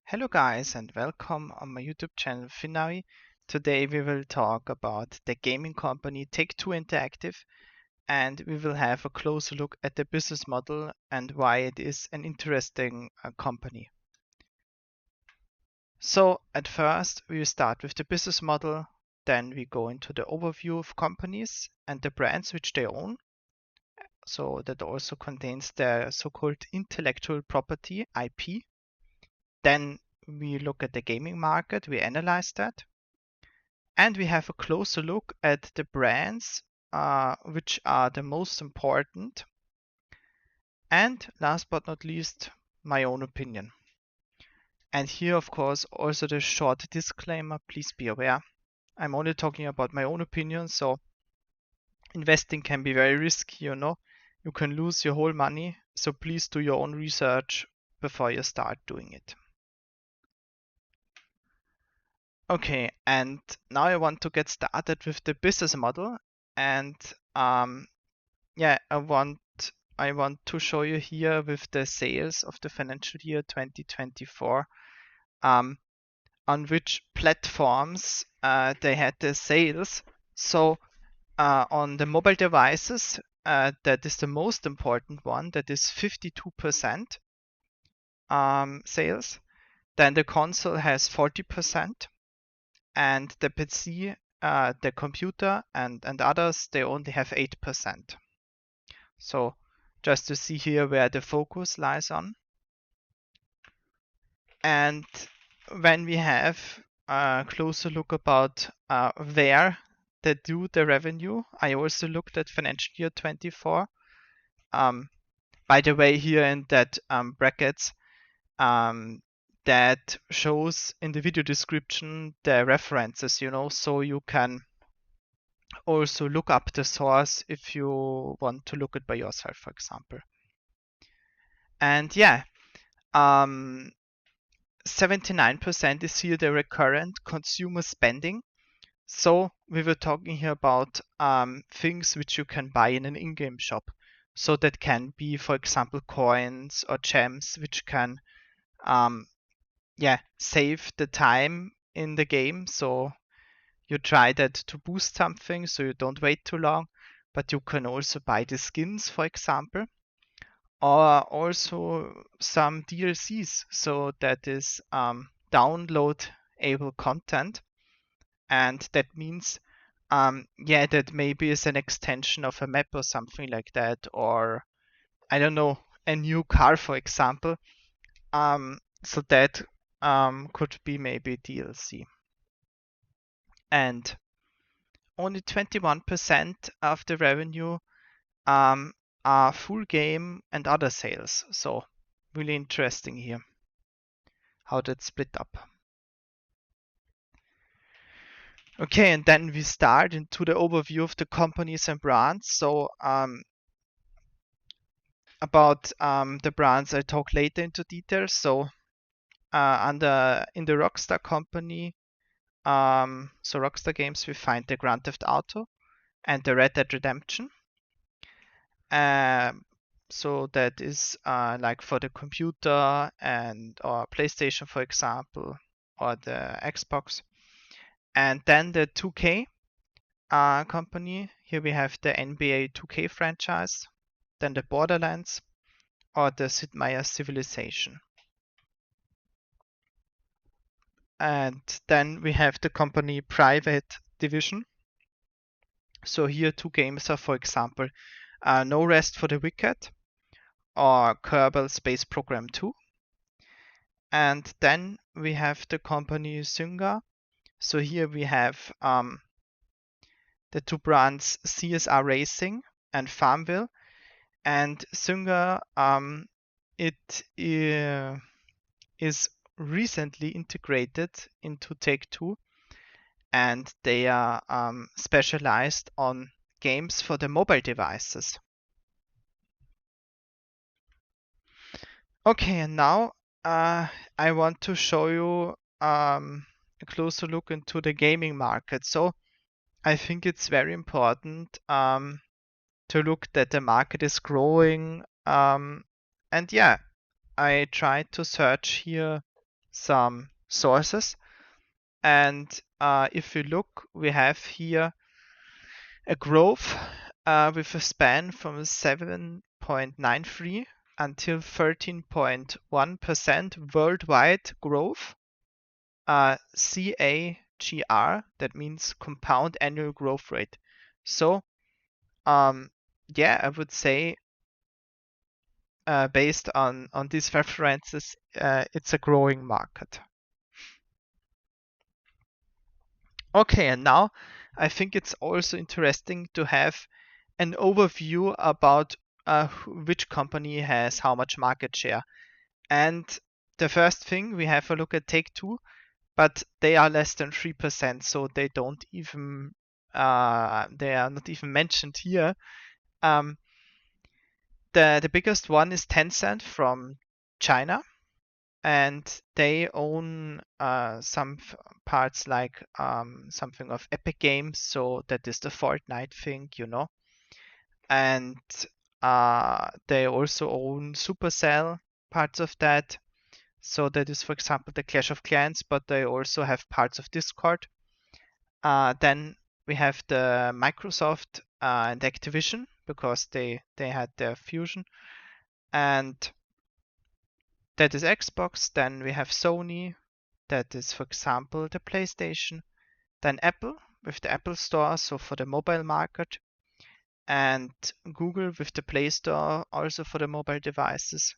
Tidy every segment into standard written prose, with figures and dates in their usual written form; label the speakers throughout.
Speaker 1: Hello guys and welcome on my YouTube channel Finnavi. Today we will talk about the gaming company Take-Two Interactive, and we will have a closer look at the business model and why it is an interesting company. So at first we will start with the business model, then we go into the overview of companies and the brands which they own. So that also contains the so-called intellectual property IP. Then we look at the gaming market, we analyze that, and we have a closer look at the brands which are the most important. And last but not least, my own opinion. And here, of course, also the short disclaimer, please be aware. I'm only talking about my own opinion, so investing can be very risky, you know. You can lose your whole money, so please do your own research before you start doing it. Okay, and now I want to get started with the business model, and yeah, I want to show you here with the sales of the financial year 2024, on which platforms they had the sales. So on the mobile devices, that is the most important one, that is 52% sales. Then the console has 40%. And the PC, the computer, and others, they only have 8%. So just to see here where the focus lies on. And when we have a closer look about where they do the revenue, I also looked at financial year 24. By the way, here in that brackets, that shows in the video description the references, you know, so you can also look up the source if you want to look it by yourself, for example. And yeah, 79% is here the recurrent consumer spending. So we were talking here about things which you can buy in an in-game shop. So that can be, for example, coins or gems, which can save the time in the game. So you try that to boost something so you don't wait too long, but you can also buy the skins, for example, or also some DLCs. So that is downloadable content, and that means that maybe is an extension of a map or something like that, or I don't know, a new car, for example. So that could be maybe DLC. And only 21% of the revenue are full game and other sales. So really interesting here how that's split up. Okay, and then we start into the overview of the companies and brands. So about the brands I talk later into detail. So in the Rockstar company, so Rockstar Games, we find the Grand Theft Auto and the Red Dead Redemption. So that is like for the computer and or PlayStation, for example, or the Xbox. And then the 2K company. Here we have the NBA 2K franchise, then the Borderlands, or the Sid Meier's Civilization. And then we have the company Private Division. So here 2 games are, for example, No Rest for the Wicked or Kerbal Space Program 2. And then we have the company Zynga. So here we have the two brands CSR Racing and Farmville. And Zynga, it is recently integrated into Take-Two, and they are specialized on games for the mobile devices. Okay, and now I want to show you a closer look into the gaming market. So I think it's very important to look that the market is growing. And yeah, I tried to search here some sources. And if you look, we have here a growth with a span from 7.93 until 13.1% worldwide growth. CAGR, that means compound annual growth rate. So, yeah, I would say based on these references, it's a growing market. Okay, and now I think it's also interesting to have an overview about which company has how much market share. And the first thing, we have a look at Take-Two, but they are less than 3%, so they don't even they are not even mentioned here. The biggest one is Tencent from China, and they own some parts like something of Epic Games, so that is the Fortnite thing, and they also own Supercell, parts of that. So that is, for example, the Clash of Clans, but they also have parts of Discord. Then we have the Microsoft and Activision, because they had their fusion. And that is Xbox. Then we have Sony. That is, for example, the PlayStation. Then Apple with the Apple Store, so for the mobile market. And Google with the Play Store, also for the mobile devices.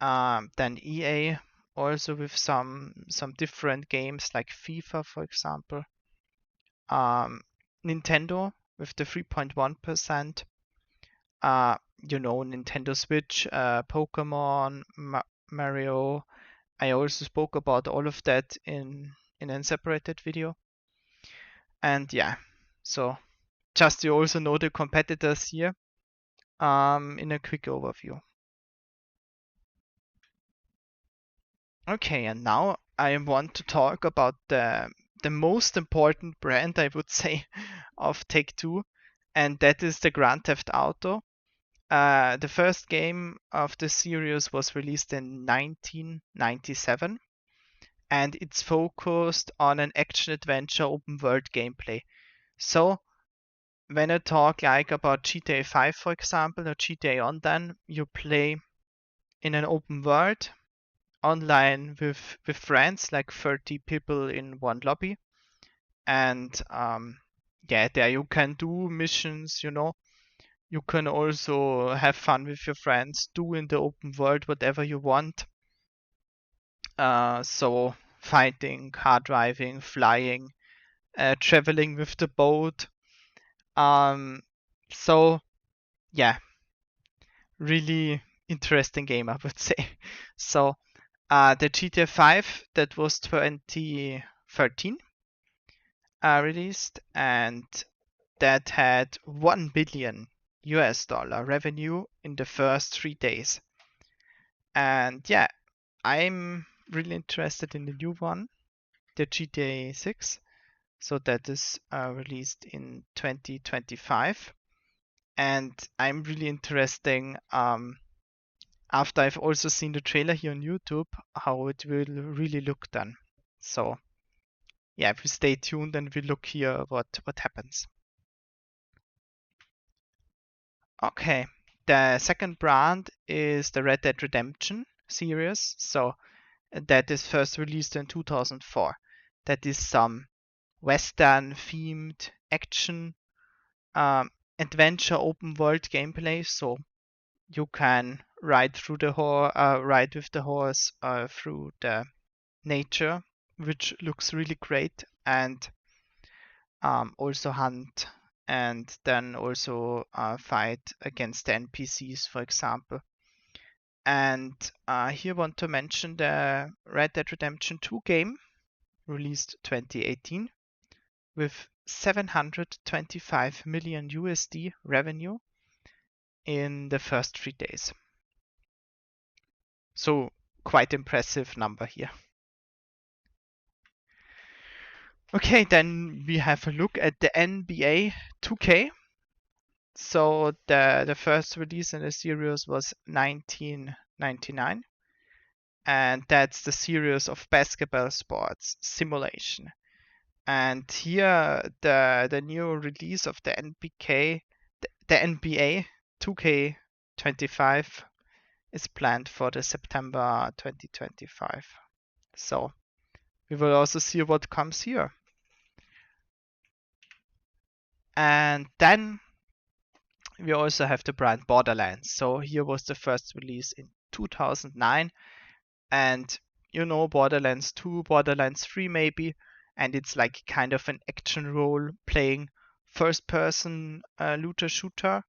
Speaker 1: Then EA also with some different games like FIFA, for example. Nintendo with the 3.1%. Nintendo Switch, Pokemon, Mario. I also spoke about all of that in a separated video. And yeah, so just you also know the competitors here in a quick overview. Okay, and now I want to talk about the most important brand, I would say, of Take-Two, and that is the Grand Theft Auto. The first game of the series was released in 1997, and it's focused on an action-adventure open-world gameplay. So when I talk like about GTA 5, for example, or GTA Online, you play in an open world online with friends, like 30 people in one lobby. And yeah, there you can do missions, You can also have fun with your friends, do in the open world whatever you want. So fighting, car driving, flying, traveling with the boat. So yeah, really interesting game, I would say. So the GTA 5, that was 2013 released, and that had $1 billion revenue in the first 3 days. And yeah, I'm really interested in the new one, the GTA 6. So that is released in 2025. And I'm really interested, after I've also seen the trailer here on YouTube, how it will really look then. So yeah, we stay tuned and we look here what happens. Okay, the second brand is the Red Dead Redemption series. So that is first released in 2004. That is some Western themed action adventure open world gameplay. So you can ride with the horse through the nature, which looks really great, and also hunt, and then also fight against the NPCs, for example. And here I want to mention the Red Dead Redemption 2 game, released 2018, with 725 million USD revenue in the first 3 days. So quite impressive number here. Okay, then we have a look at the NBA 2K. So the first release in the series was 1999, and that's the series of basketball sports simulation. And here the new release of the NBA 2K25 is planned for the September 2025. So we will also see what comes here. And then we also have the brand Borderlands. So here was the first release in 2009, and you know Borderlands 2, Borderlands 3 maybe, and it's like kind of an action role playing first person looter shooter.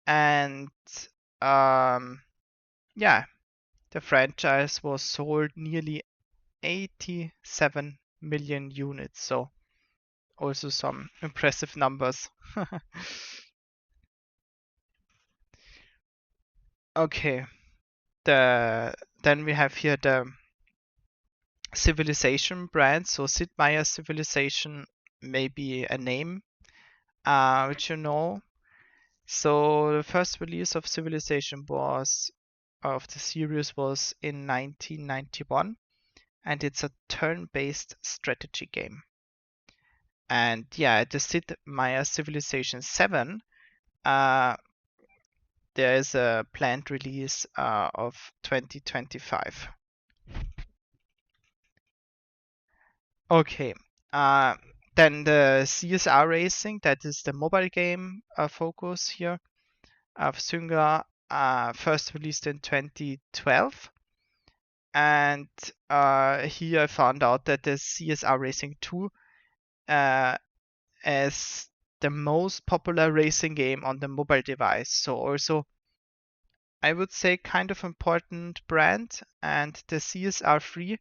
Speaker 1: And yeah, the franchise was sold nearly 87 million units, so also some impressive numbers. Okay, then we have here the Civilization brand. So Sid Meier's Civilization may be a name which you know. So the first release of Civilization was of the series was in 1991, and it's a turn-based strategy game. And yeah, the Sid Meier's Civilization 7, there is a planned release of 2025. Okay. Uh, then the CSR Racing, that is the mobile game focus here of Zynga, first released in 2012. And here I found out that the CSR Racing 2 is the most popular racing game on the mobile device. So also, I would say kind of important brand. And the CSR 3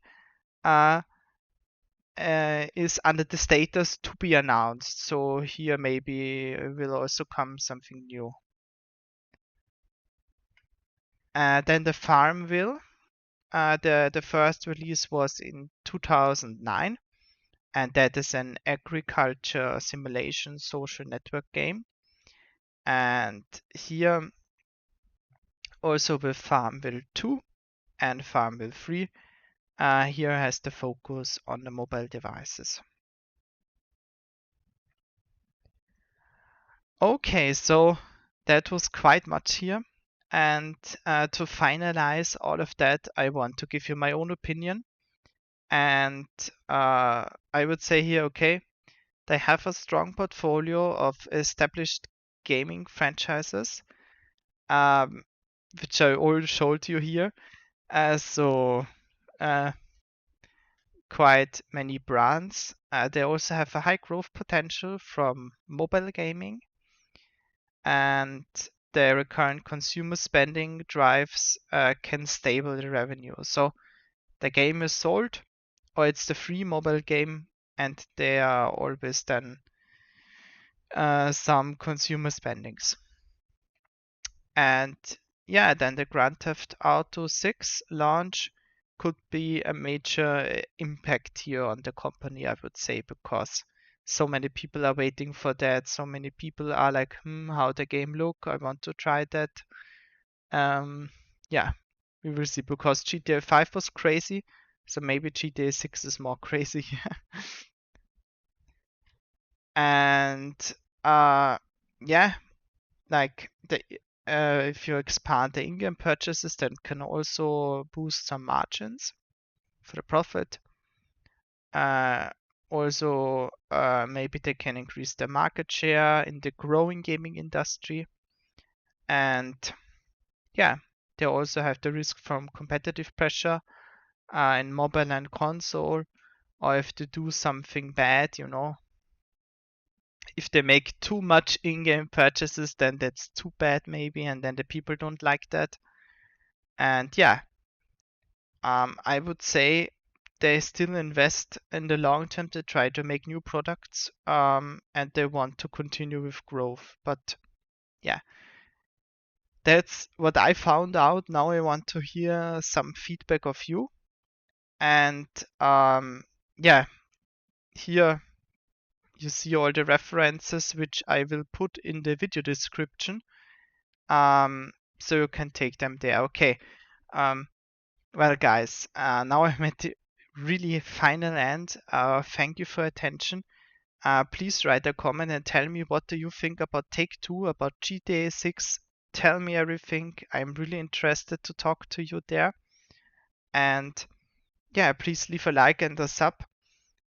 Speaker 1: is under the status to be announced. So here maybe will also come something new. Then the Farmville. The first release was in 2009, and that is an agriculture simulation social network game. And here also with Farmville 2 and Farmville 3, here has the focus on the mobile devices. Okay, so that was quite much here. And to finalize all of that, I want to give you my own opinion. And I would say here, okay, they have a strong portfolio of established gaming franchises, which I already showed you here. So quite many brands. They also have a high growth potential from mobile gaming, and the recurrent consumer spending drives can stable the revenue. So the game is sold, or it's the free mobile game, and there are always then some consumer spendings. And yeah, then the Grand Theft Auto 6 launch could be a major impact here on the company, I would say, because so many people are waiting for that. So many people are like, how the game look? I want to try that. Yeah, we will see, because GTA 5 was crazy, so maybe GTA 6 is more crazy. And yeah, like if you expand the in-game purchases, then can also boost some margins for the profit. Also, maybe they can increase their market share in the growing gaming industry. And yeah, they also have the risk from competitive pressure in mobile and console, or if they do something bad, if they make too much in-game purchases, then that's too bad maybe, and then the people don't like that. And yeah, I would say they still invest in the long term to try to make new products, and they want to continue with growth. But yeah, that's what I found out. Now I want to hear some feedback of you. And yeah, here you see all the references which I will put in the video description, so you can take them there. Okay. Well, guys, now I'm at the really final end. Thank you for attention. Please write a comment and tell me what do you think about Take-Two, about GTA 6. Tell me everything. I'm really interested to talk to you there. And yeah, please leave a like and a sub.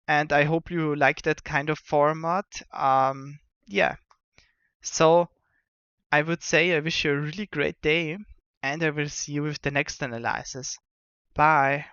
Speaker 1: And I hope you like that kind of format. Yeah. So I would say I wish you a really great day, and I will see you with the next analysis. Bye.